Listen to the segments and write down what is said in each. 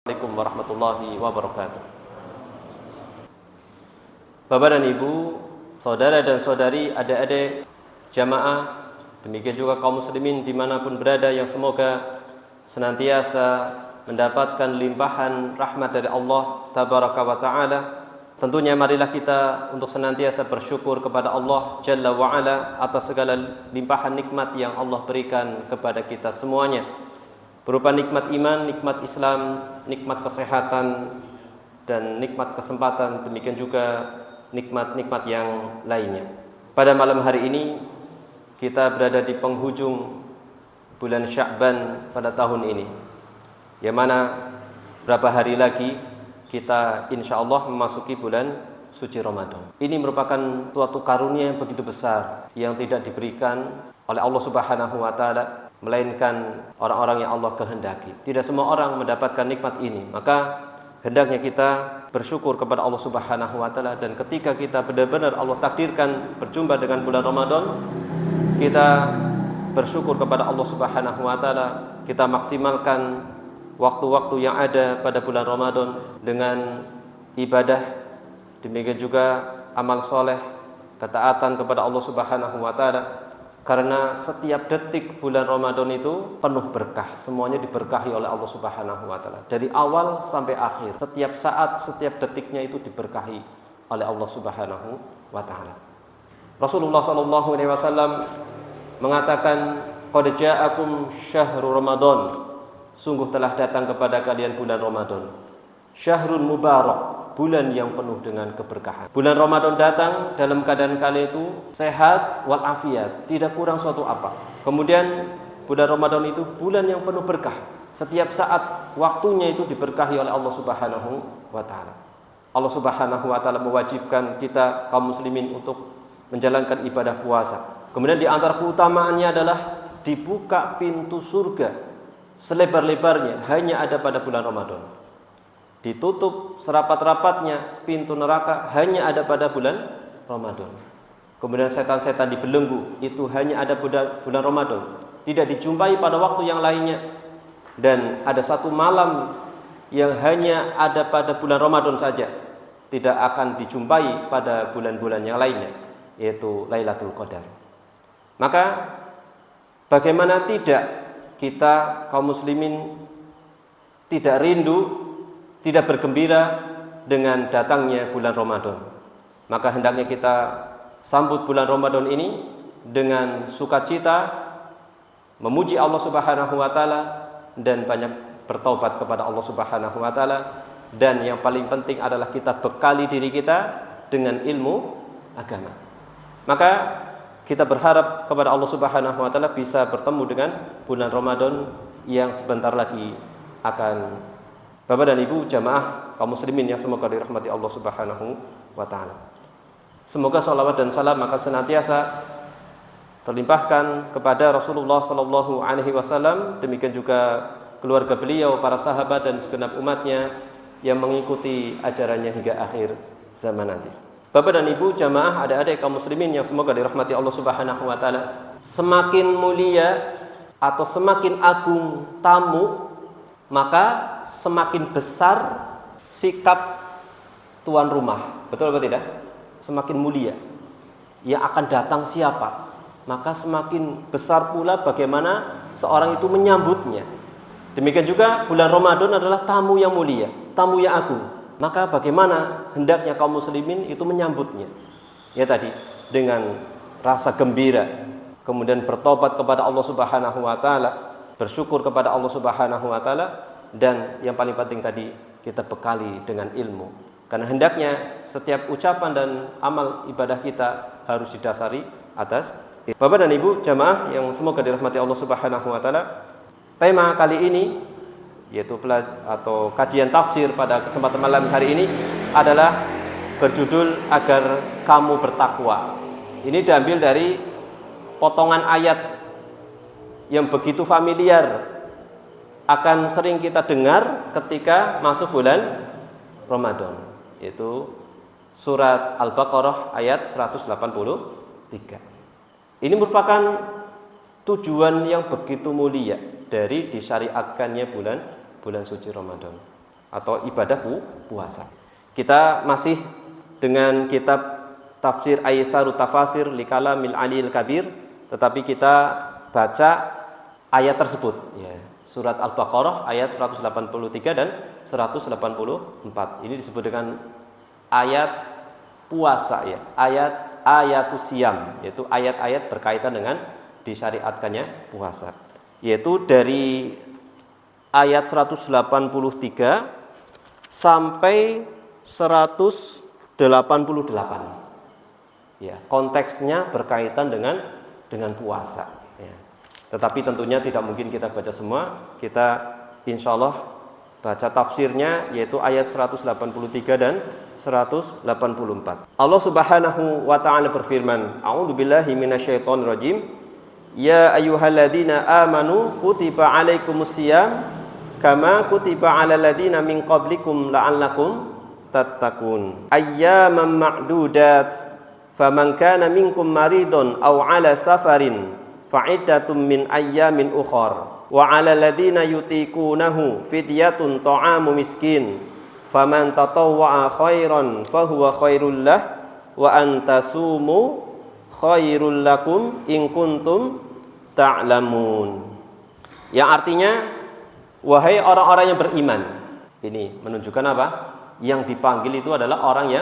Assalamualaikum warahmatullahi wabarakatuh. Bapak dan Ibu, saudara dan saudari, adik-adik jamaah, demikian juga kaum muslimin dimanapun berada, yang semoga senantiasa mendapatkan limpahan rahmat dari Allah Tabaraka wa Ta'ala. Tentunya marilah kita untuk senantiasa bersyukur kepada Allah Jalla wa'ala atas segala limpahan nikmat yang Allah berikan kepada kita semuanya, berupa nikmat iman, nikmat Islam, nikmat kesehatan, dan nikmat kesempatan, demikian juga nikmat-nikmat yang lainnya. Pada malam hari ini kita berada di penghujung bulan Sya'ban pada tahun ini, yang mana berapa hari lagi kita insya Allah memasuki bulan suci Ramadan. Ini merupakan suatu karunia yang begitu besar yang tidak diberikan oleh Allah Subhanahu wa Ta'ala, melainkan orang-orang yang Allah kehendaki. Tidak semua orang mendapatkan nikmat ini, maka hendaknya kita bersyukur kepada Allah Subhanahu wa Ta'ala. Dan ketika kita benar-benar Allah takdirkan berjumpa dengan bulan Ramadan, kita bersyukur kepada Allah Subhanahu wa Ta'ala. Kita maksimalkan waktu-waktu yang ada pada bulan Ramadan dengan ibadah, demikian juga amal soleh, ketaatan kepada Allah Subhanahu wa Ta'ala. Karena setiap detik bulan Ramadan itu penuh berkah, semuanya diberkahi oleh Allah Subhanahu wa Ta'ala. Dari awal sampai akhir, setiap saat, setiap detiknya itu diberkahi oleh Allah Subhanahu wa Ta'ala. Rasulullah sallallahu alaihi wasallam mengatakan, "Qad ja'akum syahrul Ramadan." Sungguh telah datang kepada kalian bulan Ramadan. Syahrun mubarak, bulan yang penuh dengan keberkahan. Bulan Ramadan datang dalam keadaan kalian itu sehat walafiat, tidak kurang suatu apa. Kemudian bulan Ramadan itu bulan yang penuh berkah. Setiap saat waktunya itu diberkahi oleh Allah Subhanahu wa Ta'ala. Allah Subhanahu wa Ta'ala mewajibkan kita kaum muslimin untuk menjalankan ibadah puasa. Kemudian di antara keutamaannya adalah dibuka pintu surga selebar-lebarnya hanya ada pada bulan Ramadan. Ditutup serapat-rapatnya pintu neraka hanya ada pada bulan Ramadan. Kemudian setan-setan dibelenggu itu hanya ada pada bulan Ramadan, tidak dijumpai pada waktu yang lainnya. Dan ada satu malam yang hanya ada pada bulan Ramadan saja, tidak akan dijumpai pada bulan-bulan yang lainnya, yaitu Lailatul Qadar. Maka bagaimana tidak kita kaum muslimin tidak rindu, tidak bergembira dengan datangnya bulan Ramadan. Maka hendaknya kita sambut bulan Ramadan ini dengan sukacita, memuji Allah Subhanahu wa Ta'ala, dan banyak bertaubat kepada Allah Subhanahu wa Ta'ala. Dan yang paling penting adalah kita bekali diri kita dengan ilmu agama. Maka kita berharap kepada Allah Subhanahu wa Ta'ala bisa bertemu dengan bulan Ramadan yang sebentar lagi akan. Bapak dan Ibu jamaah kaum muslimin yang semoga dirahmati Allah Subhanahu wa Ta'ala. Semoga salawat dan salam akan senantiasa terlimpahkan kepada Rasulullah sallallahu alaihi wasallam, demikian juga keluarga beliau, para sahabat dan segenap umatnya yang mengikuti ajarannya hingga akhir zaman nanti. Bapak dan Ibu jamaah, adik-adik kaum muslimin yang semoga dirahmati Allah Subhanahu wa Ta'ala, semakin mulia atau semakin agung tamu, maka semakin besar sikap tuan rumah. Betul atau tidak? Semakin mulia yang akan datang siapa, maka semakin besar pula bagaimana seorang itu menyambutnya. Demikian juga bulan Ramadan adalah tamu yang mulia, tamu yang agung. Maka bagaimana hendaknya kaum muslimin itu menyambutnya? Ya tadi, dengan rasa gembira, kemudian bertobat kepada Allah Subhanahu wa Ta'ala, bersyukur kepada Allah Subhanahu wa Ta'ala, dan yang paling penting tadi kita bekali dengan ilmu. Karena hendaknya setiap ucapan dan amal ibadah kita harus didasari atas. Bapak dan Ibu jamaah yang semoga dirahmati Allah Subhanahu wa Ta'ala, tema kali ini yaitu atau kajian tafsir pada kesempatan malam hari ini adalah berjudul Agar Kamu Bertakwa. Ini diambil dari potongan ayat yang begitu familiar, akan sering kita dengar ketika masuk bulan Ramadan, yaitu surat Al-Baqarah ayat 183. Ini merupakan tujuan yang begitu mulia dari disyariatkannya bulan suci Ramadan. atau ibadah puasa. Kita masih dengan kitab Tafsir Aisarut Tafasir li Kalamil Aliyil Kabir, tetapi kita baca ayat tersebut ya. Surat Al-Baqarah ayat 183 dan 184. Ini disebut dengan ayat puasa ya, ayatus siyam, yaitu ayat-ayat berkaitan dengan disyariatkannya puasa. Yaitu dari ayat 183 sampai 188. Ya, konteksnya berkaitan dengan puasa. Ya. Tetapi tentunya tidak mungkin kita baca semua. Kita insya Allah baca tafsirnya, yaitu ayat 183 dan 184. Allah Subhanahu wa taala berfirman, A'udzubillahi minasyaitonirrajim. Ya ayyuhalladzina amanu kutiba alaikumusiyam kama kutiba alal ladzina min qablikum la'allakum tattaqun. Ayyaman ma'dudat. Faman kana minkum maridun aw ala safarin fa'iddatun min ayyamin ukhar wa 'alal ladzina yutiqunahu fidyatun ta'amu miskin faman tatawwa'a khairan fahuwa khairul lah wa an tasumu khairul lakum in kuntum ta'lamun. Yang artinya, wahai orang-orang yang beriman. Ini menunjukkan apa? Yang dipanggil itu adalah orang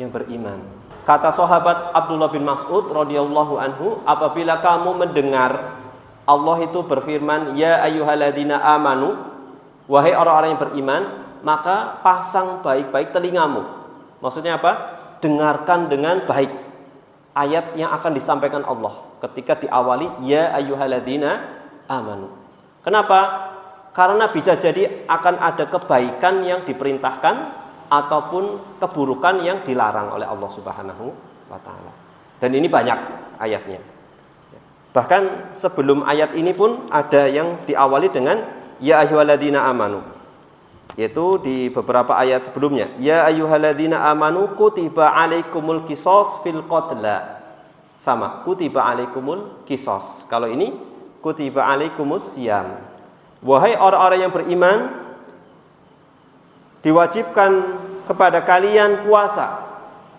yang beriman. Kata sahabat Abdullah bin Mas'ud radhiyallahu anhu, apabila kamu mendengar Allah itu berfirman, ya ayyuhalladzina amanu, wahai orang-orang yang beriman, maka pasang baik-baik telingamu. Maksudnya apa? Dengarkan dengan baik ayat yang akan disampaikan Allah ketika diawali ya ayyuhalladzina amanu. Kenapa? Karena bisa jadi akan ada kebaikan yang diperintahkan ataupun keburukan yang dilarang oleh Allah Subhanahu wa taala. Dan ini banyak ayatnya. Bahkan sebelum ayat ini pun ada yang diawali dengan ya ayyuhalladzina amanu. Yaitu di beberapa ayat sebelumnya, ya ayyuhalladzina amanu kutiba alaikumul qisas fil qatla. Sama, kutiba alaikumul qisas. Kalau ini kutiba alaikumus siyam. Wahai orang-orang yang beriman, diwajibkan kepada kalian puasa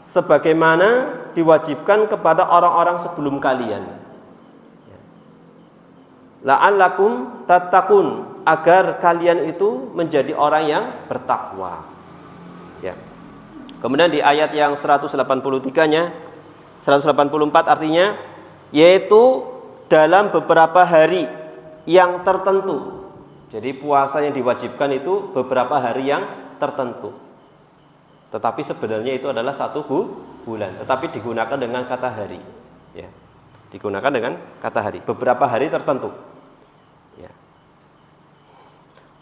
sebagaimana diwajibkan kepada orang-orang sebelum kalian. La'allakum tattaqun, agar kalian itu menjadi orang yang bertakwa. Ya. Kemudian di ayat yang 183-nya 184 artinya yaitu dalam beberapa hari yang tertentu. Jadi puasa yang diwajibkan itu beberapa hari yang tertentu. Tetapi sebenarnya itu adalah satu bulan, tetapi digunakan dengan kata hari. Ya. Digunakan dengan kata hari, beberapa hari tertentu. Ya.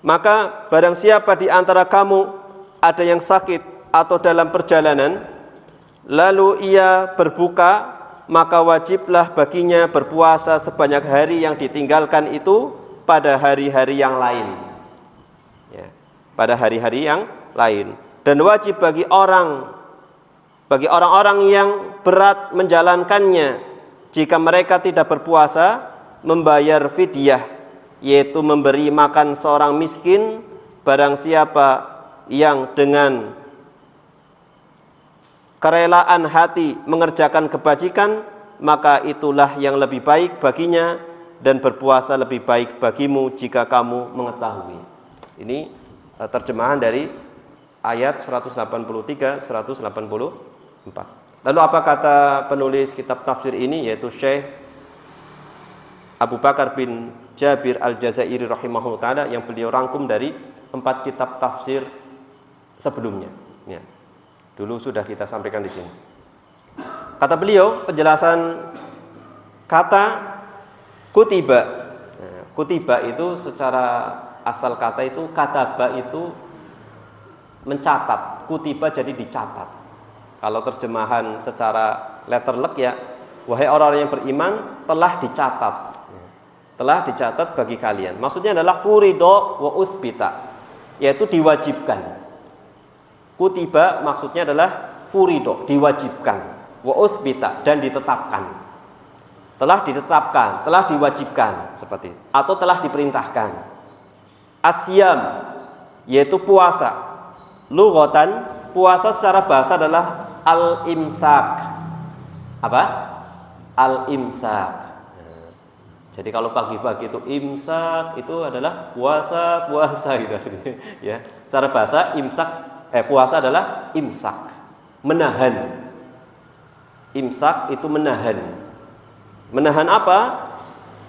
Maka barang siapa di antara kamu ada yang sakit atau dalam perjalanan, lalu ia berbuka, maka wajiblah baginya berpuasa sebanyak hari yang ditinggalkan itu pada hari-hari yang lain. Ya. Pada hari-hari yang lain. Dan wajib bagi orang-orang yang berat menjalankannya, jika mereka tidak berpuasa, membayar fidyah, yaitu memberi makan seorang miskin. Barang siapa yang dengan kerelaan hati mengerjakan kebajikan, maka itulah yang lebih baik baginya, dan berpuasa lebih baik bagimu jika kamu mengetahui. Ini terjemahan dari ayat 183, 184. Lalu apa kata penulis kitab tafsir ini, yaitu Syekh Abu Bakar bin Jabir Al-Jazairi rahimahullah ta'ala, yang beliau rangkum dari 4 kitab tafsir sebelumnya. Ya. Dulu sudah kita sampaikan di sini. Kata beliau, penjelasan kata kutiba. Nah, kutiba itu secara asal kata itu, kataba itu mencatat, kutiba jadi dicatat. Kalau terjemahan secara letterlek ya, wahai orang-orang yang beriman, telah dicatat. Telah dicatat bagi kalian. Maksudnya adalah furido wa uthbita, yaitu diwajibkan. Kutiba maksudnya adalah furido, diwajibkan, wa uthbita, dan ditetapkan. Telah ditetapkan, telah diwajibkan, seperti itu. Atau telah diperintahkan. Asyam, yaitu puasa. Lughatan, puasa secara bahasa adalah al-imsak. Apa? Al-imsak. Jadi kalau pagi-pagi itu imsak, itu adalah puasa gitu maksudnya, ya. Secara bahasa puasa adalah imsak, menahan. Imsak itu menahan. Menahan apa?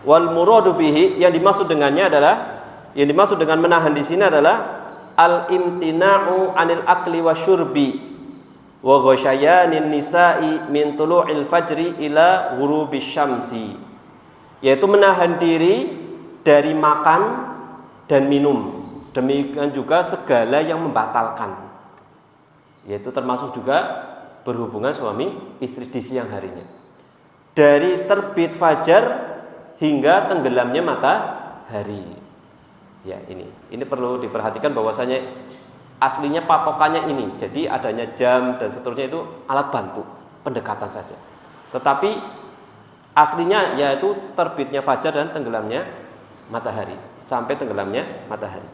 Wal muradu bihi, yang dimaksud dengan menahan di sini adalah al-imtina'u 'anil akli wasyurbi wa ghasyayanin nisa'i min tulu'il fajri ila ghurubis syamsi, yaitu menahan diri dari makan dan minum, demikian juga segala yang membatalkan, yaitu termasuk juga berhubungan suami istri di siang harinya, dari terbit fajar hingga tenggelamnya matahari. Ya, ini perlu diperhatikan bahwasanya aslinya patokannya ini. Jadi adanya jam dan seterusnya itu alat bantu, pendekatan saja. Tetapi aslinya yaitu terbitnya fajar dan tenggelamnya matahari, sampai tenggelamnya matahari.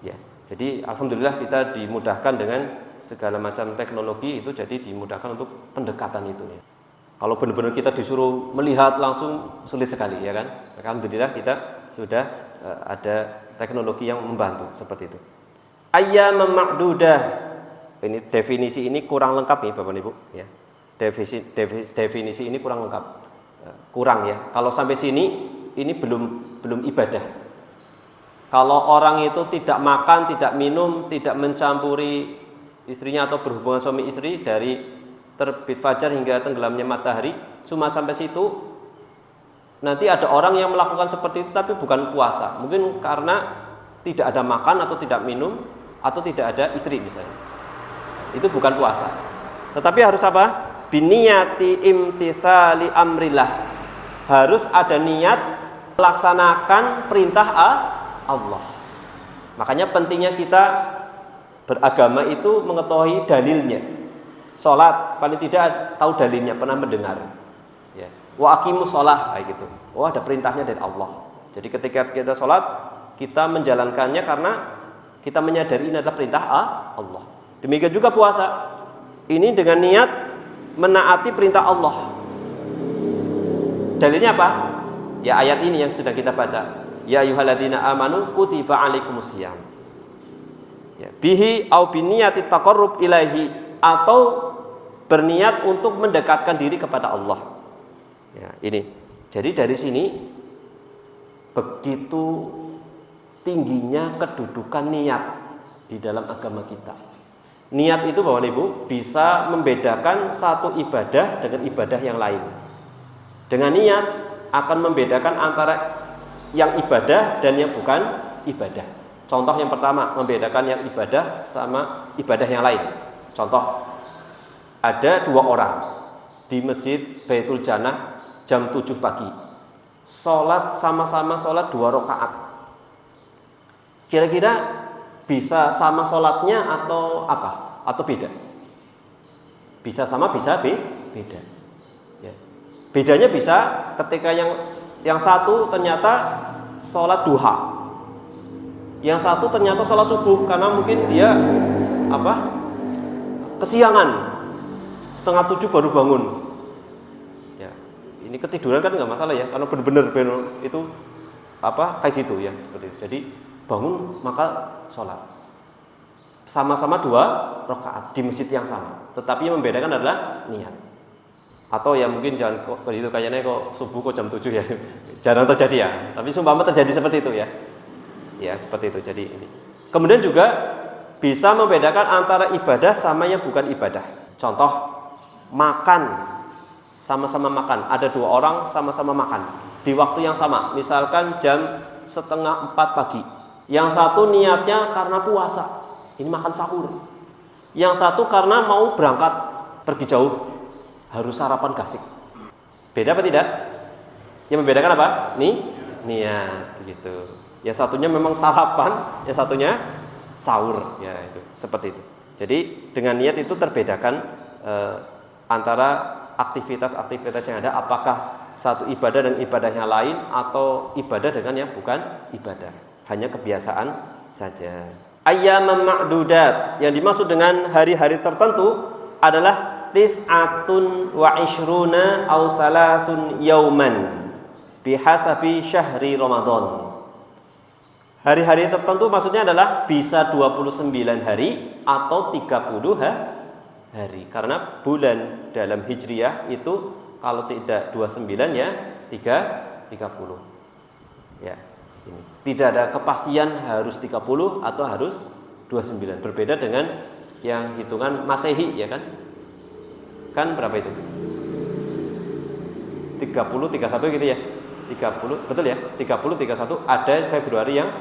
Ya. Jadi alhamdulillah kita dimudahkan dengan segala macam teknologi itu, jadi dimudahkan untuk pendekatan itu ya. Kalau benar-benar kita disuruh melihat langsung sulit sekali ya kan. Alhamdulillah kita sudah ada teknologi yang membantu seperti itu. Ayyam ma'dudah. Ini definisi ini kurang lengkap nih Bapak Ibu ya. Definisi ini kurang lengkap. Kurang ya. Kalau sampai sini ini belum ibadah. Kalau orang itu tidak makan, tidak minum, tidak mencampuri istrinya atau berhubungan suami istri dari terbit fajar hingga tenggelamnya matahari, cuma sampai situ, nanti ada orang yang melakukan seperti itu tapi bukan puasa, mungkin karena tidak ada makan atau tidak minum atau tidak ada istri misalnya, itu bukan puasa. Tetapi harus apa? Biniyati imtitsali amrillah, harus ada niat melaksanakan perintah Allah. Makanya pentingnya kita beragama itu mengetahui dalilnya. Sholat paling tidak tahu dalilnya, pernah mendengar ya. Wa aqimus sholah, kayak gitu. Oh, ada perintahnya dari Allah. Jadi ketika kita sholat, kita menjalankannya karena kita menyadari ini adalah perintah Allah. Demikian juga puasa, ini dengan niat menaati perintah Allah. Dalilnya apa? Ya ayat ini yang sedang kita baca. Ya ayyuhalladzina amanu kutiba alaikumusiyam. Ya, bihi au biniyati taqarrub ilaihi, atau berniat untuk mendekatkan diri kepada Allah. Ya, ini. Jadi dari sini begitu tingginya kedudukan niat di dalam agama kita. Niat itu Bapak Ibu bisa membedakan satu ibadah dengan ibadah yang lain. Dengan niat akan membedakan antara yang ibadah dan yang bukan ibadah. Contoh yang pertama, membedakan yang ibadah sama ibadah yang lain. Contoh, ada dua orang di Masjid Baitul Jannah jam 7 pagi. Sama-sama sholat 2 rakaat. Kira-kira bisa sama sholatnya atau apa? Atau beda? Bisa sama, bisa beda. Ya. Bedanya bisa ketika yang satu ternyata sholat duha, yang satu ternyata sholat subuh karena mungkin dia kesiangan, 6:30 baru bangun. Ya, ini ketiduran kan nggak masalah ya, karena benar-benar itu kayak gitu ya, seperti itu. Jadi bangun maka sholat sama-sama 2 rakaat di masjid yang sama, tetapi yang membedakan adalah niat. Atau ya mungkin jangan kok begitu kayaknya kok subuh kok jam 7 ya. Jarang terjadi ya. Tapi sumpama terjadi seperti itu ya. Ya, seperti itu. Jadi ini. Kemudian juga bisa membedakan antara ibadah sama yang bukan ibadah. Contoh, makan, sama-sama makan. Ada 2 orang sama-sama makan di waktu yang sama. Misalkan jam 3:30 pagi. Yang satu niatnya karena puasa, ini makan sahur. Yang satu karena mau berangkat pergi jauh, harus sarapan gasik. Beda apa tidak? Yang membedakan apa? Niat gitu. Yang satunya memang sarapan, yang satunya sahur, ya itu seperti itu. Jadi dengan niat itu terbedakan antara aktivitas-aktivitas yang ada, apakah satu ibadah dan ibadahnya lain atau ibadah dengan yang bukan ibadah, hanya kebiasaan saja. Ayyaman ma'dudat, yang dimaksud dengan hari-hari tertentu adalah tis'atun wa ishruna aw salasun yauman bihasabi syahri Ramadan. Hari-hari tertentu maksudnya adalah bisa 29 hari atau 30 hari. Karena bulan dalam Hijriyah itu kalau tidak 29 ya 30. Ya, ini. Tidak ada kepastian harus 30 atau harus 29. Berbeda dengan yang hitungan Masehi, ya kan? Kan berapa itu? 30 31 gitu ya. 30, betul ya? 30 31 ada Februari yang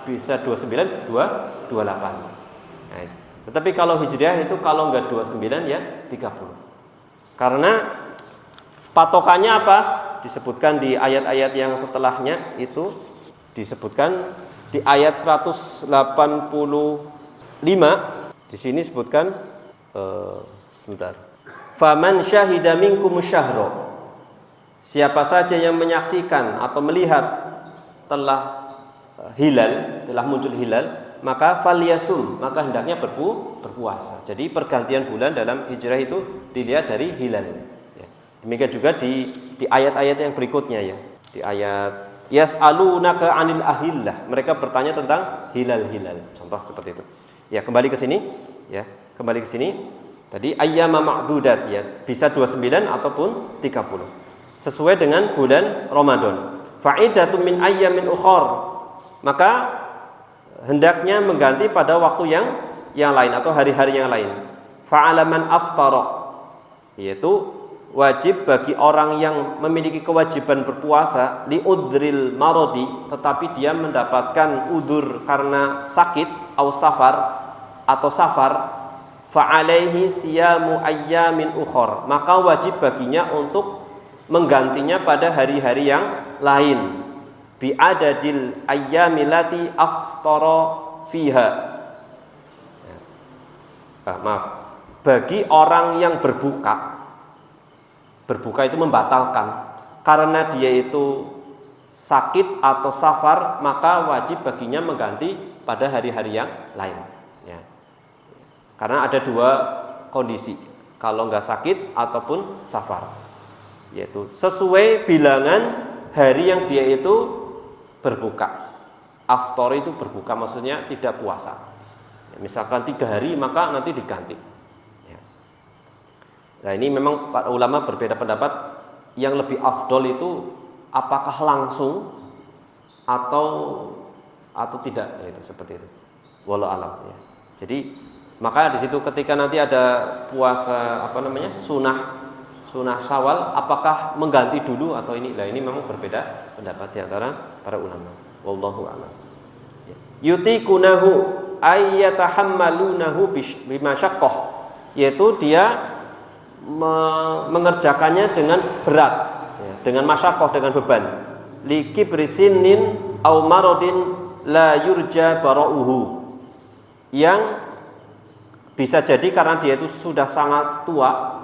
bisa 29 28. Nah, itu. Tetapi kalau Hijriah itu kalau enggak 29 ya 30. Karena patokannya apa? Disebutkan di ayat-ayat yang setelahnya itu disebutkan di ayat 185. Di sini sebutkan sebentar. Faman syahida minkum syahra. Siapa saja yang menyaksikan atau melihat telah hilal, telah muncul hilal, maka falyasum, maka hendaknya berpuasa. Jadi pergantian bulan dalam Hijrah itu dilihat dari hilal. Ya. Demikian juga di ayat-ayat yang berikutnya ya. Di ayat yas'alunaka 'anil ahillah. Mereka bertanya tentang hilal-hilal. Contoh seperti itu. Ya, kembali ke sini ya. Kembali ke sini. Tadi ayyama ma'dudat ya, bisa 29 ataupun 30. Sesuai dengan bulan Ramadan. Fa'idatun min ayyamin ukhar. Maka hendaknya mengganti pada waktu yang lain atau hari-hari yang lain. Fa'alaman aftara, yaitu wajib bagi orang yang memiliki kewajiban berpuasa li udril marodi, tetapi dia mendapatkan udur karena sakit atau safar, fa'alaihi siyamu ayyamin ukhar, maka wajib baginya untuk menggantinya pada hari-hari yang lain bi adadil ayyamilati aftara fiha. Bagi orang yang berbuka itu membatalkan karena dia itu sakit atau safar, maka wajib baginya mengganti pada hari-hari yang lain ya. Karena ada dua kondisi, kalau nggak sakit ataupun safar, yaitu sesuai bilangan hari yang dia itu berbuka. Aftar itu berbuka, maksudnya tidak puasa ya, misalkan 3 hari maka nanti diganti ya. Nah ini memang para ulama berbeda pendapat, yang lebih afdol itu apakah langsung atau tidak ya, itu seperti itu wallahu alam ya. Jadi maka di situ ketika nanti ada puasa sunah Syawal, apakah mengganti dulu atau ini? Nah, ini memang berbeda pendapat di antara para ulama. Wallahu a'lam. Yutikunahu ayyatahammalunahu bimasyaqqah, yaitu dia mengerjakannya dengan berat, ya, dengan masyaqqah, dengan beban. Likibrisinin aw maradin la yurja bara'uhu, yang bisa jadi karena dia itu sudah sangat tua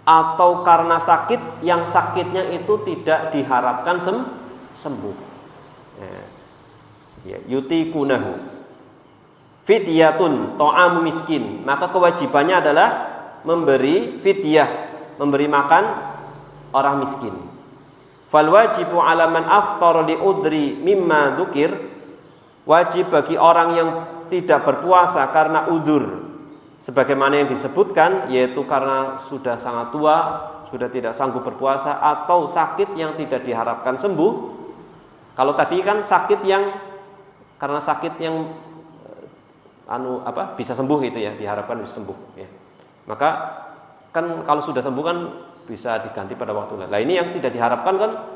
atau karena sakit yang sakitnya itu tidak diharapkan sembuh. Ya, yutikunahu. Fidyatun ta'am miskin, maka kewajibannya adalah memberi fidyah, memberi makan orang miskin. Fal wajibu 'ala man aftara li udri mimma dzukir, wajib bagi orang yang tidak berpuasa karena udur sebagaimana yang disebutkan, yaitu karena sudah sangat tua, sudah tidak sanggup berpuasa, atau sakit yang tidak diharapkan sembuh. Kalau tadi kan sakit yang karena sakit yang bisa sembuh itu ya, diharapkan bisa sembuh ya. Maka kan kalau sudah sembuh kan bisa diganti pada waktu lain. Nah ini yang tidak diharapkan kan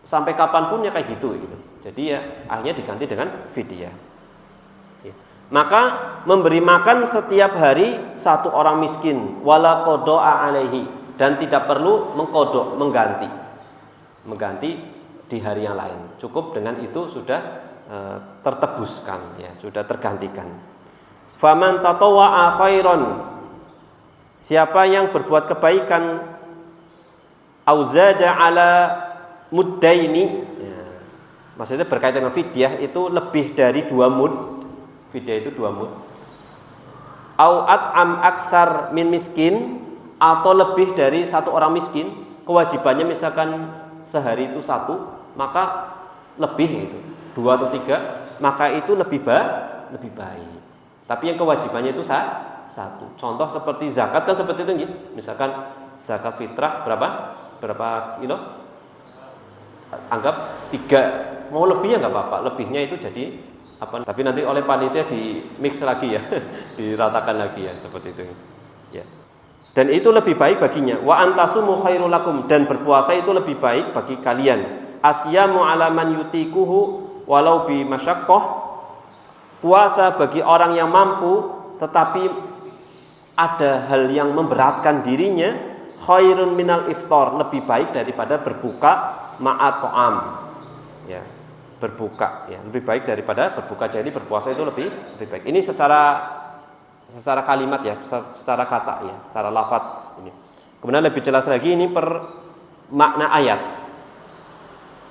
sampai kapanpun ya kayak gitu. Jadi ya akhirnya diganti dengan fidyah. Maka memberi makan setiap hari satu orang miskin, wala qada'a alaihi, dan tidak perlu mengkodok, mengganti di hari yang lain. Cukup dengan itu sudah tertebuskan ya, sudah tergantikan. Faman tatawwa'a khairan, siapa yang berbuat kebaikan, auzada ala muddaini ya, maksudnya berkaitan dengan fidyah itu lebih dari 2 mud. Fidyah itu 2 mud. Au at'am aktsar min miskin, atau lebih dari 1 orang miskin, kewajibannya misalkan sehari itu 1, maka lebih itu 2 atau 3, maka itu lebih baik. Tapi yang kewajibannya itu 1. Contoh seperti zakat kan seperti itu gitu. Misalkan zakat fitrah berapa kilo? Anggap 3. Mau lebih ya nggak apa-apa. Lebihnya itu jadi apa? Tapi nanti oleh panitia di mix lagi ya, diratakan lagi ya, seperti itu. Ya. Dan itu lebih baik baginya. Wa antasumu khairul lakum, dan berpuasa itu lebih baik bagi kalian. Asyamu ala man yutikuhu walau bi masyaqqah. Puasa bagi orang yang mampu tetapi ada hal yang memberatkan dirinya, khairun minal iftar, lebih baik daripada berbuka ma'at ta'am. Ya, berbuka ya, lebih baik daripada berbuka. Jadi berpuasa itu lebih baik. Ini secara kalimat ya, secara kata ya, secara lafaz ini. Kemudian lebih jelas lagi ini per makna ayat.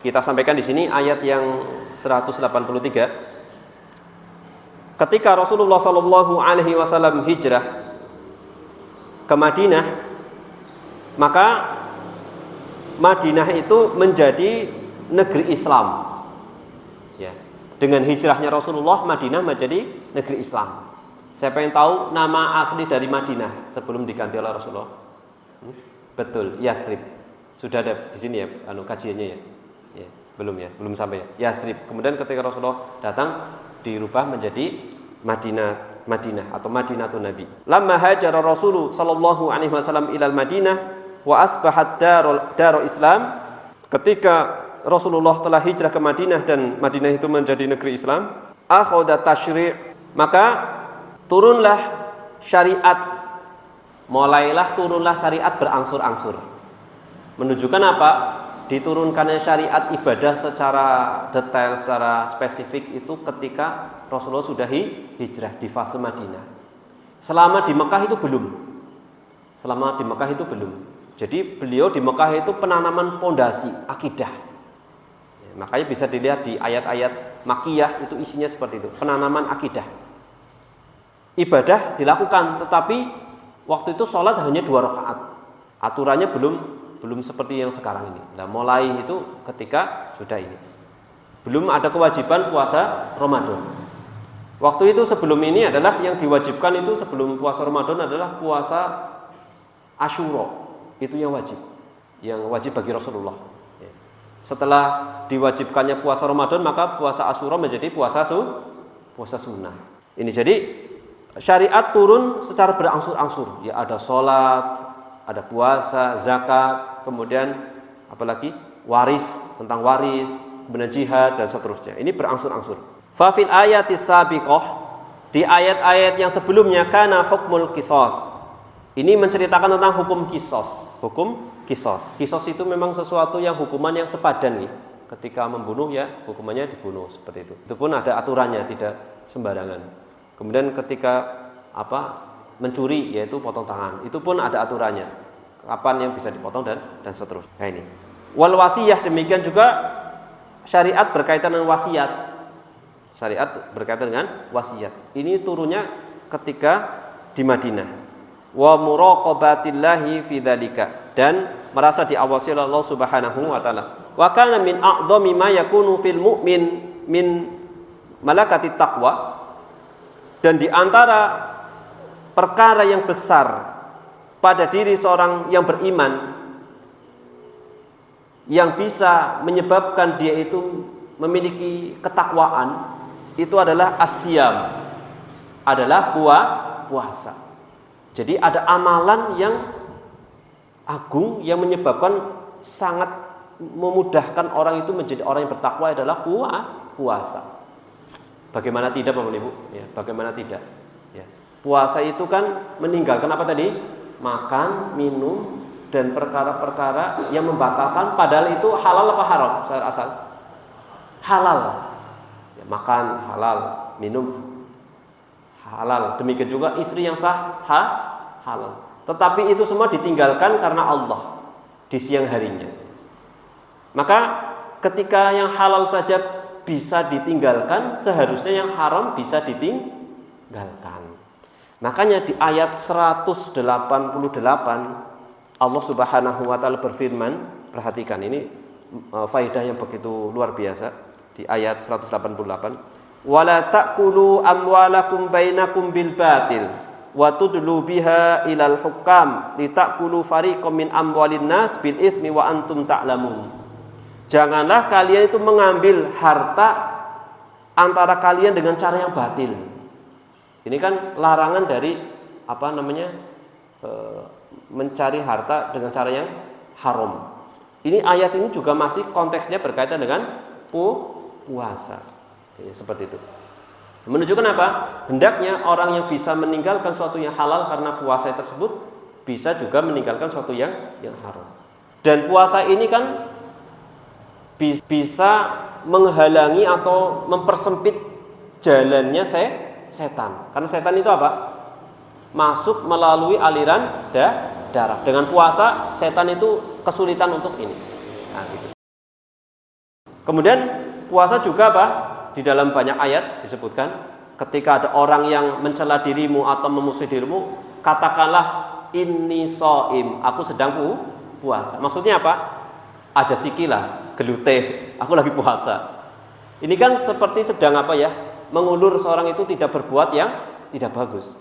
Kita sampaikan di sini ayat yang 183. Ketika Rasulullah Shallallahu Alaihi Wasallam hijrah ke Madinah, maka Madinah itu menjadi negeri Islam. Ya, dengan hijrahnya Rasulullah, Madinah menjadi negeri Islam. Siapa yang tahu nama asli dari Madinah sebelum diganti oleh Rasulullah? Betul, Yathrib. Sudah ada di sini ya, kajiannya ya. Ya, belum sampai ya. Yathrib. Kemudian ketika Rasulullah datang, dirubah menjadi Madinah atau Madinatun Nabi. Lamma hajara Rasulullah sallallahu alaihi wasallam ilal Madinah wa asbahat darul Islam. Ketika Rasulullah telah hijrah ke Madinah dan Madinah itu menjadi negeri Islam, akhadha tasyri', maka turunlah syariat, mulailah turunlah syariat berangsur-angsur. Menunjukkan apa? Diturunkannya syariat ibadah secara detail, secara spesifik itu ketika Rasulullah sudah hijrah di fase Madinah. Selama di Mekah itu belum. Jadi beliau di Mekah itu penanaman pondasi akidah. Ya, makanya bisa dilihat di ayat-ayat Makkiyah itu isinya seperti itu, penanaman akidah. Ibadah dilakukan, tetapi waktu itu sholat hanya 2 rakaat. Aturannya belum seperti yang sekarang ini. Nah, mulai itu ketika sudah ini. Belum ada kewajiban puasa Ramadan. Waktu itu sebelum ini adalah yang diwajibkan itu sebelum puasa Ramadan adalah puasa Asyura. Itu yang wajib bagi Rasulullah. Setelah diwajibkannya puasa Ramadan, maka puasa Asyura menjadi puasa sunnah. Ini jadi syariat turun secara berangsur-angsur. Ya, ada sholat, ada puasa, zakat, kemudian apalagi tentang waris, kemudian jihad dan seterusnya. Ini berangsur-angsur. Fa fil ayatis sabiqah, di ayat-ayat yang sebelumnya kana hukmul qisas. Ini menceritakan tentang hukum qisas. Hukum qisas. Qisas itu memang sesuatu yang hukuman yang sepadan nih. Ketika membunuh ya hukumannya dibunuh seperti itu. Itu pun ada aturannya, tidak sembarangan. Kemudian ketika mencuri yaitu potong tangan, itu pun ada aturannya, kapan yang bisa dipotong dan seterusnya. Nah, ini wal wasiyah, demikian juga syariat berkaitan dengan wasiat. Ini turunnya ketika di Madinah. Wa muraqabatillahi fi dzalika, dan merasa diawasi oleh Allah Subhanahu wa taala. Wa kana min a'dhami ma yakunu fil mu'min min malakati taqwa, dan di antara perkara yang besar pada diri seorang yang beriman yang bisa menyebabkan dia itu memiliki ketakwaan, itu adalah asyam, adalah puasa. Jadi ada amalan yang agung yang menyebabkan sangat memudahkan orang itu menjadi orang yang bertakwa, adalah puasa. Bagaimana tidak Bapak Ibu? Ya, bagaimana tidak? Ya. Puasa itu kan meninggalkan apa tadi? Makan, minum, dan perkara-perkara yang membatalkan, padahal itu halal apa haram secara asal? Halal. Ya, makan halal, minum halal. Demikian juga istri yang sah halal. Tetapi itu semua ditinggalkan karena Allah di siang harinya. Maka ketika yang halal saja bisa ditinggalkan, seharusnya yang haram bisa ditinggalkan. Makanya di ayat 188 Allah Subhanahu wa taala berfirman, perhatikan ini faedah yang begitu luar biasa di ayat 188. Wala ta'kulu amwalakum bainakum bil batil wa tudlu biha ilal hukam litakulu fariqam min amwalin nas bil itsmi wa antum ta'lamun. Janganlah kalian itu mengambil harta antara kalian dengan cara yang batil. Ini kan larangan dari mencari harta dengan cara yang haram. Ini ayat ini juga masih konteksnya berkaitan dengan puasa. Seperti itu. Menunjukkan apa? Hendaknya orang yang bisa meninggalkan sesuatu yang halal karena puasa tersebut bisa juga meninggalkan sesuatu yang haram. Dan puasa ini kan bisa menghalangi atau mempersempit jalannya setan. Karena setan itu apa? Masuk melalui aliran darah. Dengan puasa setan itu kesulitan untuk ini. Nah, gitu. Kemudian puasa juga apa? Di dalam banyak ayat disebutkan ketika ada orang yang mencela dirimu atau memusuhi dirimu, katakanlah inni shaim, aku sedang puasa. Maksudnya apa? Aja sikilah, geluteh, aku lagi puasa. Ini kan seperti sedang mengulur seorang itu tidak berbuat yang tidak bagus.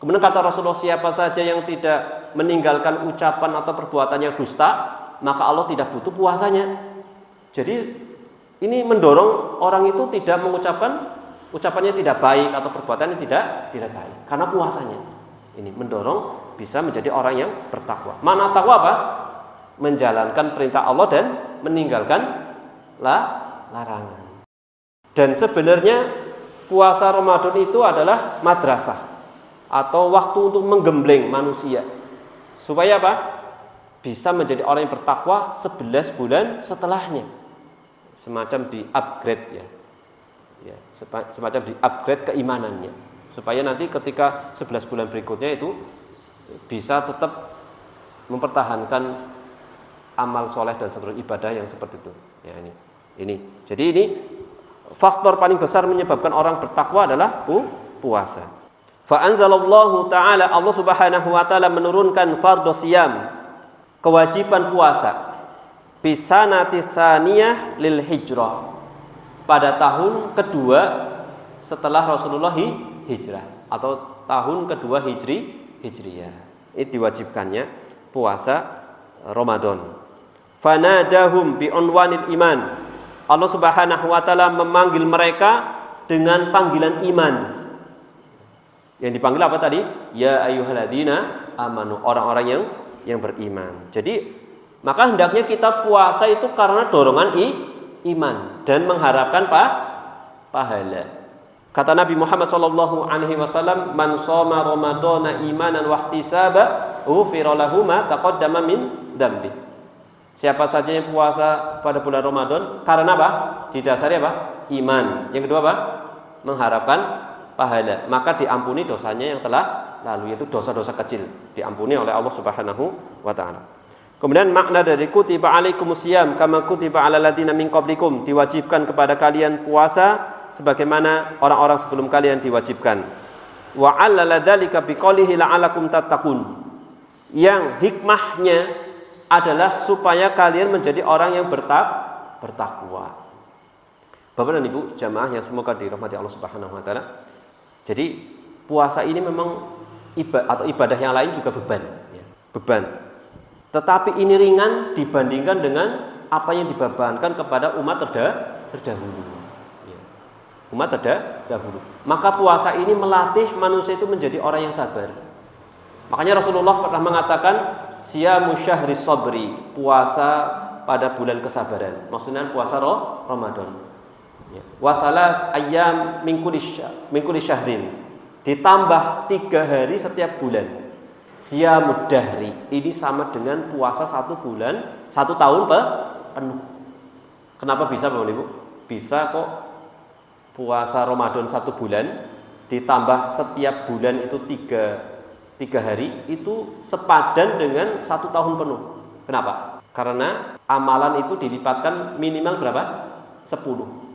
Kemudian kata Rasulullah, siapa saja yang tidak meninggalkan ucapan atau perbuatan yang dusta, maka Allah tidak butuh puasanya. Jadi ini mendorong orang itu tidak mengucapkan ucapannya tidak baik atau perbuatannya tidak baik karena puasanya. Ini mendorong bisa menjadi orang yang bertakwa. Mana takwa apa? Menjalankan perintah Allah dan meninggalkan larangan. Dan sebenarnya puasa Ramadan itu adalah madrasah atau waktu untuk menggembleng manusia supaya apa? Bisa menjadi orang yang bertakwa 11 bulan setelahnya. Semacam di-upgrade ya, semacam di-upgrade keimanannya supaya nanti ketika 11 bulan berikutnya itu bisa tetap mempertahankan amal soleh dan seluruh ibadah yang seperti itu. Ya, ini. Jadi ini faktor paling besar menyebabkan orang bertakwa adalah puasa. Fa anzalallahu ta'ala, Allah Subhanahu wa taala menurunkan fardhu shiyam, kewajiban puasa, bisanati tsaniyah lil hijrah, pada tahun kedua setelah Rasulullah hijrah atau tahun kedua hijriyah. Ini diwajibkannya puasa Ramadan. Fanadahum bi unwanil iman. Allah Subhanahu wa taala memanggil mereka dengan panggilan iman. Yang dipanggil apa tadi? Ya ayyuhalladzina amanu, orang-orang yang beriman. Jadi maka hendaknya kita puasa itu karena dorongan iman dan mengharapkan pahala. Kata Nabi Muhammad SAW, man shoma ramadhana imanan wa ihtisaba ghufira lahu ma taqaddama min dzambi. Siapa saja yang puasa pada bulan Ramadan karena apa? Didasari apa? Iman. Yang kedua apa? Mengharapkan pahala, maka diampuni dosanya yang telah lalu, yaitu dosa-dosa kecil diampuni oleh Allah Subhanahu wa taala. Kemudian makna dari kutiba alaikumusiyam kama kutiba alal ladzina min qablikum, diwajibkan kepada kalian puasa sebagaimana orang-orang sebelum kalian diwajibkan. Wa 'allala dzalika biqoulihi la'alakum tattaqun, yang hikmahnya adalah supaya kalian menjadi orang yang bertakwa. Bapak dan Ibu jamaah yang semoga dirahmati Allah Subhanahu wa taala. Jadi puasa ini memang ibadah yang lain juga beban. Tetapi ini ringan dibandingkan dengan apa yang dibebankan kepada umat terdahulu. Umat terdahulu. Maka puasa ini melatih manusia itu menjadi orang yang sabar. Makanya Rasulullah pernah mengatakan siyamu syahri sabri, puasa pada bulan kesabaran. Maksudnya puasa Ramadan. Wa thalath ayyam min kulli syahrin, ditambah 3 hari setiap bulan. Siyamud dahri, ini sama dengan puasa 1 bulan 1 tahun penuh. Kenapa bisa Bapak Ibu? Bisa kok puasa Ramadan 1 bulan ditambah setiap bulan itu 3 hari, itu sepadan dengan 1 tahun penuh. Kenapa? Karena amalan itu dilipatkan minimal berapa? 10.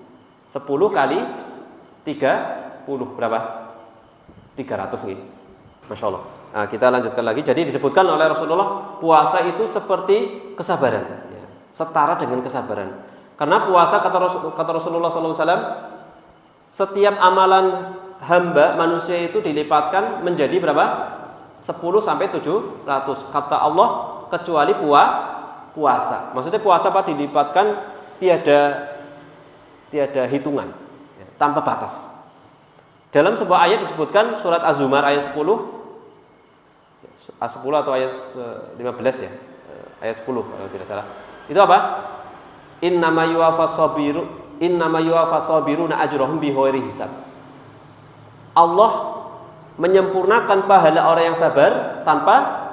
10 kali 30 berapa? 300 nih. Masya Allah. Nah, kita lanjutkan lagi. Jadi disebutkan oleh Rasulullah, puasa itu seperti kesabaran, ya, setara dengan kesabaran. Karena puasa kata Rasulullah SAW, setiap amalan hamba manusia itu dilipatkan menjadi berapa? 10 sampai 700. Kata Allah, kecuali puasa. Maksudnya puasa apa? Dilipatkan tiada hitungan, ya, tanpa batas. Dalam sebuah ayat disebutkan surat Az-Zumar ayat 10 atau ayat 15 ya. Ayat 10 kalau tidak salah. Itu apa? Innama yuwaffas sabiruna ajrahum bighairi hisab. Allah menyempurnakan pahala orang yang sabar tanpa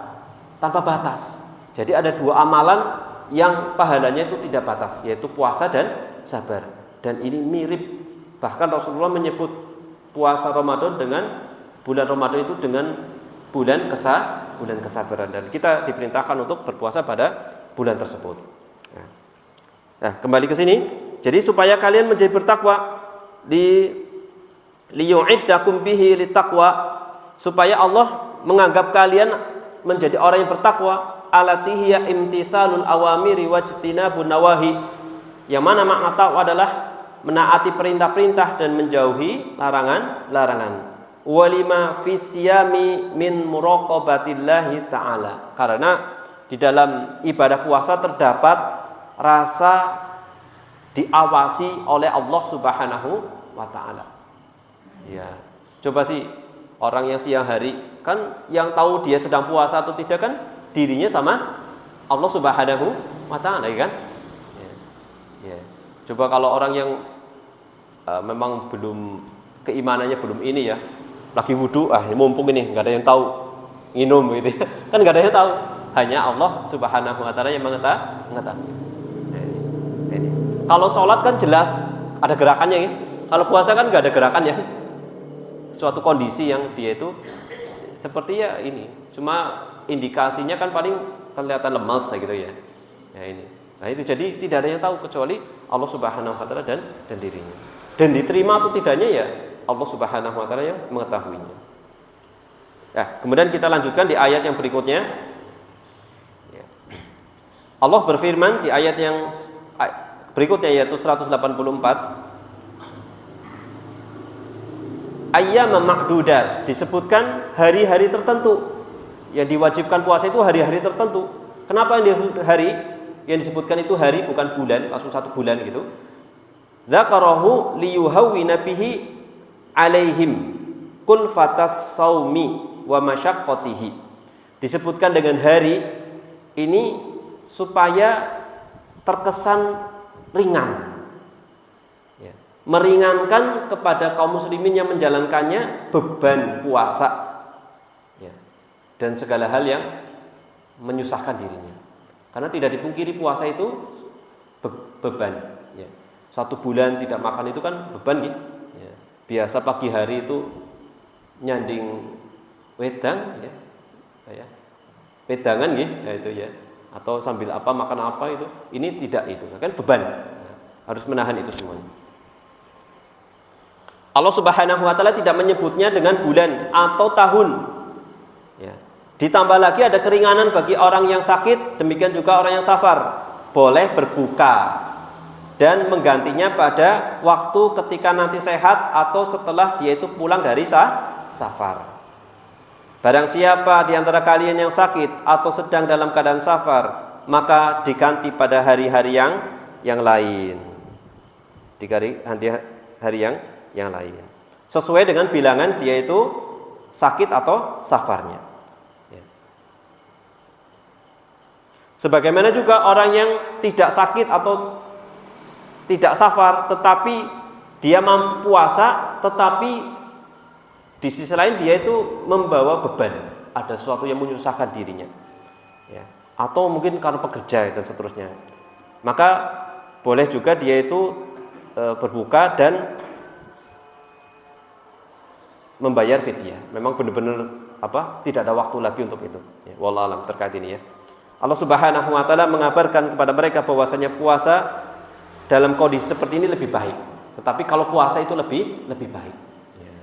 batas. Jadi ada dua amalan yang pahalanya itu tidak batas, yaitu puasa dan sabar. Dan ini mirip, bahkan Rasulullah menyebut puasa Ramadan dengan bulan Ramadan itu dengan bulan kesabaran, dan kita diperintahkan untuk berpuasa pada bulan tersebut. Nah, kembali ke sini. Jadi supaya kalian menjadi bertakwa, liyu'iddakum bihi litaqwa, supaya Allah menganggap kalian menjadi orang yang bertakwa, alatihiya imtithalul awamiri wajtinabun nawahi, yang mana makna takwa adalah menaati perintah-perintah dan menjauhi larangan-larangan. Walima fisyami min muraqabatillahi ta'ala, karena di dalam ibadah puasa terdapat rasa diawasi oleh Allah Subhanahu wa ta'ala. Ya, coba sih orang yang siang hari, kan yang tahu dia sedang puasa atau tidak kan dirinya sama Allah Subhanahu wa ta'ala, ya kan? Ya. Coba kalau orang yang memang belum, keimanannya belum ini ya, lagi wudhu, mumpung ini nggak ada yang tahu, minum gitu ya. Kan nggak ada yang tahu, hanya Allah Subhanahu wa ta'ala yang mengetahui. Ini. Kalau sholat kan jelas ada gerakannya ya. Kalau puasa kan nggak ada gerakannya. Suatu kondisi yang dia itu seperti ya ini, cuma indikasinya kan paling kelihatan lemas gitu ya. Ya ini. Nah itu, jadi tidak ada yang tahu kecuali Allah Subhanahu wa ta'ala dan dirinya. Dan diterima atau tidaknya ya Allah Subhanahu wa ta'ala yang mengetahuinya. Nah, kemudian kita lanjutkan di ayat yang berikutnya. Allah berfirman di ayat yang berikutnya, yaitu 184, ayyama ma'dudat, disebutkan hari-hari tertentu. Yang diwajibkan puasa itu hari-hari tertentu. Kenapa hari yang disebutkan itu hari, bukan bulan, langsung satu bulan gitu? Dzakarahu liyuhawwina bihi alaihim kulfatas saumi wa masyaqqatihi. Disebutkan dengan hari ini supaya terkesan ringan, ya, meringankan kepada kaum muslimin yang menjalankannya beban puasa, ya, dan segala hal yang menyusahkan dirinya. Karena tidak dipungkiri puasa itu beban, ya. 1 bulan tidak makan itu kan beban gitu. Ya. Biasa pagi hari itu nyanding wedang, ya, wedangan gitu, ya itu ya. Atau sambil apa makan apa itu. Ini tidak, itu kan beban. Ya. Harus menahan itu semuanya. Allah Subhanahu wa ta'ala tidak menyebutnya dengan bulan atau tahun. Ya. Ditambah lagi ada keringanan bagi orang yang sakit, demikian juga orang yang safar. Boleh berbuka dan menggantinya pada waktu ketika nanti sehat atau setelah dia itu pulang dari safar. Barang siapa di antara kalian yang sakit atau sedang dalam keadaan safar, maka diganti pada hari-hari yang lain. Diganti hari yang lain. Sesuai dengan bilangan dia itu sakit atau safarnya. Ya. Sebagaimana juga orang yang tidak sakit atau tidak safar, tetapi dia mampu puasa, tetapi di sisi lain dia itu membawa beban, ada sesuatu yang menyusahkan dirinya, ya. Atau mungkin karena pekerja dan seterusnya, maka boleh juga dia itu berbuka dan membayar fidyah. Memang benar-benar tidak ada waktu lagi untuk itu. Ya, wallahu alam terkait ini ya. Allah Subhanahu wa ta'ala mengabarkan kepada mereka bahwasanya puasa dalam kondisi seperti ini lebih baik. Tetapi kalau puasa itu lebih baik. Ya.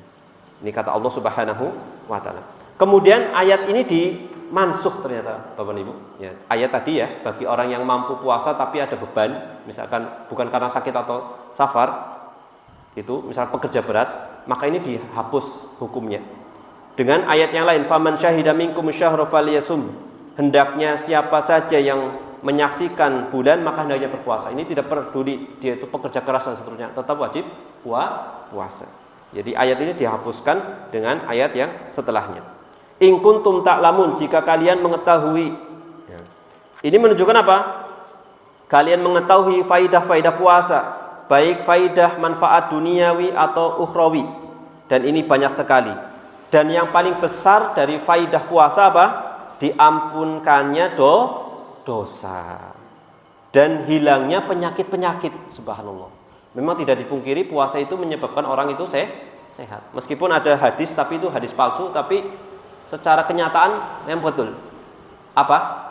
Ini kata Allah Subhanahu wa taala. Kemudian ayat ini dimansuh ternyata Bapak Ibu. Ya, ayat tadi ya, bagi orang yang mampu puasa tapi ada beban, misalkan bukan karena sakit atau safar, itu misal pekerja berat, maka ini dihapus hukumnya. Dengan ayat yang lain, faman syahida minkum syahra falyasum. Hendaknya siapa saja yang menyaksikan bulan maka hendaknya berpuasa. Ini tidak peduli dia itu pekerja keras dan seterusnya, tetap wajib puasa. Jadi ayat ini dihapuskan dengan ayat yang setelahnya. In kuntum ta'lamun, jika kalian mengetahui. Ya. Ini menunjukkan apa? Kalian mengetahui faidah-faidah puasa, baik faidah manfaat duniawi atau ukhrawi. Dan ini banyak sekali. Dan yang paling besar dari faidah puasa apa? Diampunkannya dosa. Dan hilangnya penyakit-penyakit. Subhanallah. Memang tidak dipungkiri puasa itu menyebabkan orang itu sehat. Meskipun ada hadis, tapi itu hadis palsu, tapi secara kenyataan yang betul. Apa?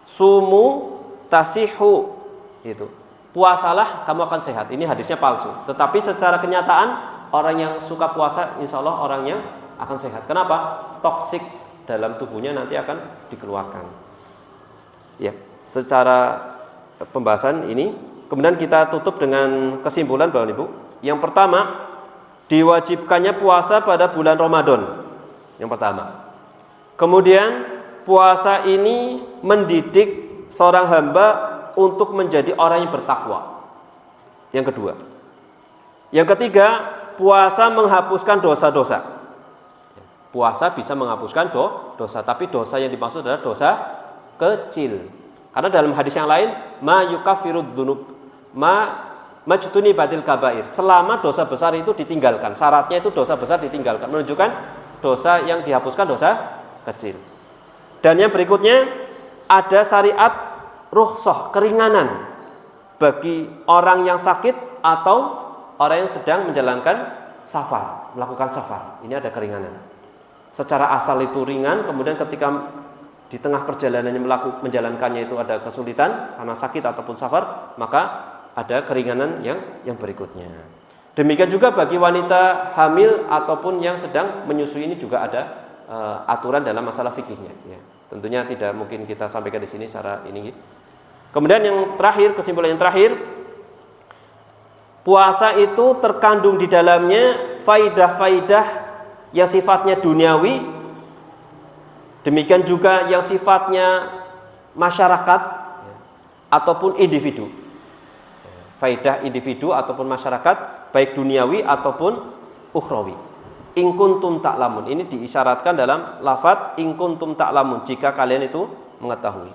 Sumu tasihu. Itu. Puasalah kamu akan sehat. Ini hadisnya palsu. Tetapi secara kenyataan orang yang suka puasa insya Allah orang yang akan sehat. Kenapa? Toksik dalam tubuhnya nanti akan dikeluarkan. Ya, secara pembahasan ini kemudian kita tutup dengan kesimpulan Bapak Ibu. Yang pertama, diwajibkannya puasa pada bulan Ramadan. Yang pertama. Kemudian puasa ini mendidik seorang hamba untuk menjadi orang yang bertakwa. Yang kedua. Yang ketiga, puasa menghapuskan dosa-dosa. Puasa bisa menghapuskan dosa, tapi dosa yang dimaksud adalah dosa kecil. Karena dalam hadis yang lain, ma yukafirud dzunub, majtuni batil kabair. Selama dosa besar itu ditinggalkan, syaratnya itu dosa besar ditinggalkan, menunjukkan dosa yang dihapuskan dosa kecil. Dan yang berikutnya ada syariat rukhsah, keringanan bagi orang yang sakit atau orang yang sedang menjalankan safar, melakukan safar. Ini ada keringanan. Secara asal itu ringan, kemudian ketika di tengah perjalanannya menjalankannya itu ada kesulitan karena sakit ataupun safar, maka ada keringanan yang berikutnya. Demikian juga bagi wanita hamil ataupun yang sedang menyusui, ini juga ada aturan dalam masalah fikihnya. Ya. Tentunya tidak mungkin kita sampaikan di sini secara ini. Kemudian yang terakhir, kesimpulan yang terakhir, puasa itu terkandung di dalamnya faidah-faidah yang sifatnya duniawi, demikian juga yang sifatnya masyarakat ataupun individu. Faidah individu ataupun masyarakat, baik duniawi ataupun ukhrawi. In kuntum ta'lamun, ini diisyaratkan dalam lafaz in kuntum ta'lamun, jika kalian itu mengetahui.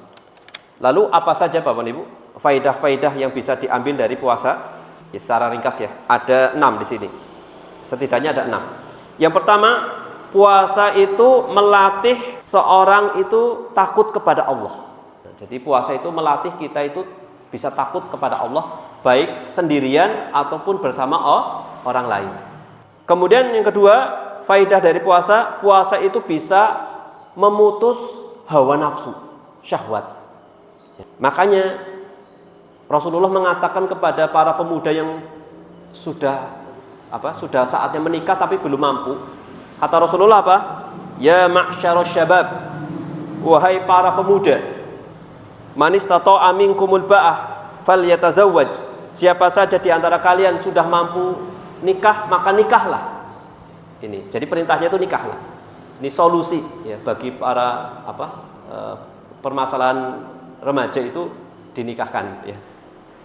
Lalu apa saja Bapak Ibu faidah-faidah yang bisa diambil dari puasa? Ya, secara ringkas ya, ada 6 di sini. Setidaknya ada 6. Yang pertama, puasa itu melatih seorang itu takut kepada Allah. Nah, jadi puasa itu melatih kita itu bisa takut kepada Allah, baik sendirian ataupun bersama orang lain. Kemudian yang kedua, faidah dari puasa, puasa itu bisa memutus hawa nafsu, syahwat. Makanya Rasulullah mengatakan kepada para pemuda yang sudah saatnya menikah tapi belum mampu. Kata Rasulullah apa? Ya ma'syarasy syabab, wahai para pemuda, man istata'a minkumul ba'ah falyatazawwaj. Siapa saja di antara kalian sudah mampu nikah, maka nikahlah. Ini. Jadi perintahnya itu nikahlah. Ini solusi ya bagi para permasalahan remaja itu dinikahkan ya.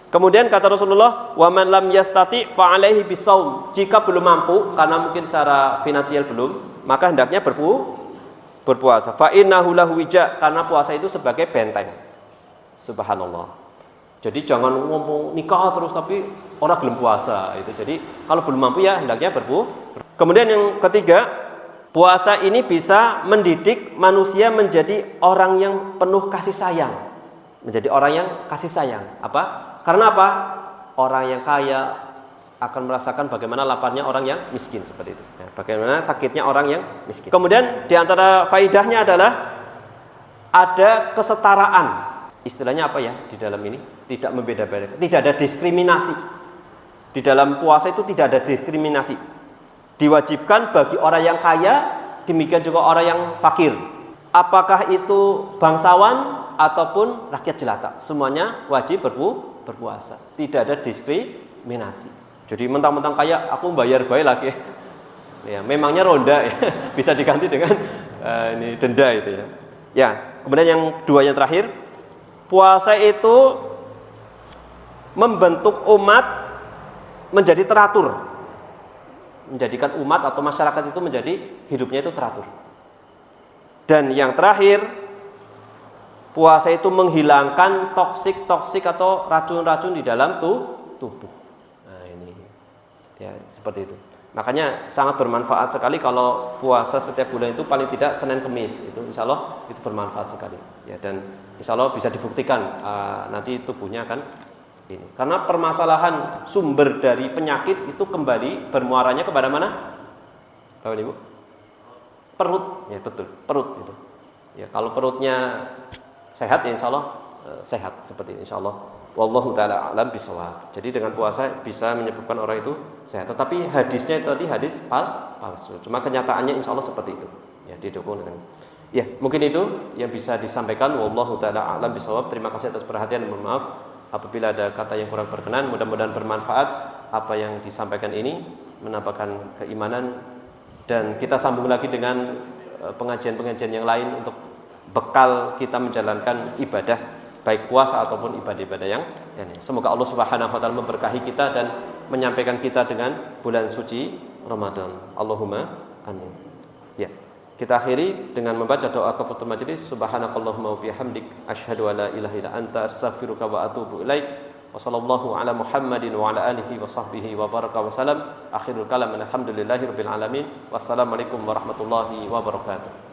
Kemudian kata Rasulullah, "Wa man lam yastati fa 'alaihi bisawm." Jika belum mampu karena mungkin secara finansial belum, maka hendaknya berpuasa. Fa innahu lahu wija, karena puasa itu sebagai benteng. Subhanallah. Jadi jangan ngomong nikah terus tapi orang belum puasa itu. Jadi kalau belum mampu ya hendaknya berpuasa. Kemudian yang ketiga, puasa ini bisa mendidik manusia menjadi orang yang penuh kasih sayang. Menjadi orang yang kasih sayang. Apa? Karena apa? Orang yang kaya akan merasakan bagaimana laparnya orang yang miskin, seperti itu. Ya, bagaimana sakitnya orang yang miskin. Kemudian diantara faidahnya adalah ada kesetaraan. Istilahnya apa ya di dalam ini? Tidak membeda-bedakan, tidak ada diskriminasi. Di dalam puasa itu tidak ada diskriminasi. Diwajibkan bagi orang yang kaya, demikian juga orang yang fakir. Apakah itu bangsawan ataupun rakyat jelata, semuanya wajib berpuasa. Tidak ada diskriminasi. Jadi mentang-mentang kaya, aku bayar baik lagi. Ya, memangnya ronda ya. Bisa diganti dengan ini denda itu ya. Ya, kemudian yang dua yang terakhir, puasa itu membentuk umat menjadi teratur. Menjadikan umat atau masyarakat itu menjadi hidupnya itu teratur. Dan yang terakhir, puasa itu menghilangkan toksik atau racun-racun di dalam tubuh. Nah, ini ya seperti itu. Makanya sangat bermanfaat sekali kalau puasa setiap bulan itu paling tidak Senin Kemis, itu insya Allah itu bermanfaat sekali. Ya, dan insya Allah bisa dibuktikan nanti tubuhnya akan ini. Karena permasalahan sumber dari penyakit itu kembali bermuaranya kepada mana? Tahu Ibu? Perut, ya betul, perut itu. Ya, kalau perutnya sehat ya insya Allah sehat seperti ini insya Allah. Wallahu ta'ala alam bisawab. Jadi dengan puasa bisa menyebabkan orang itu sehat. Tetapi hadisnya itu tadi hadis palsu. Cuma kenyataannya insya Allah seperti itu. Ya, didukung dengan. Ya, mungkin itu yang bisa disampaikan. Wallahu ta'ala alam bisawab. Terima kasih atas perhatian dan mohon maaf apabila ada kata yang kurang berkenan. Mudah-mudahan bermanfaat apa yang disampaikan ini, menampakkan keimanan, dan kita sambung lagi dengan pengajian-pengajian yang lain untuk bekal kita menjalankan ibadah baik puasa ataupun ibadah-ibadah yang ini. Semoga Allah Subhanahu wa taala memberkahi kita dan menyampaikan kita dengan bulan suci Ramadan. Allahumma amin. Ya, kita akhiri dengan membaca doa kafaratul majelis. Subhanakallahumma wa bihamdik asyhadu an la ilaha illa anta astaghfiruka wa atubu ilaik. Wa sallallahu ala Muhammadin wa ala alihi wa sahbihi wa baraka wa salam. Akhirul kalam alhamdulillahirabbil alamin. Wassalamualaikum warahmatullahi wabarakatuh.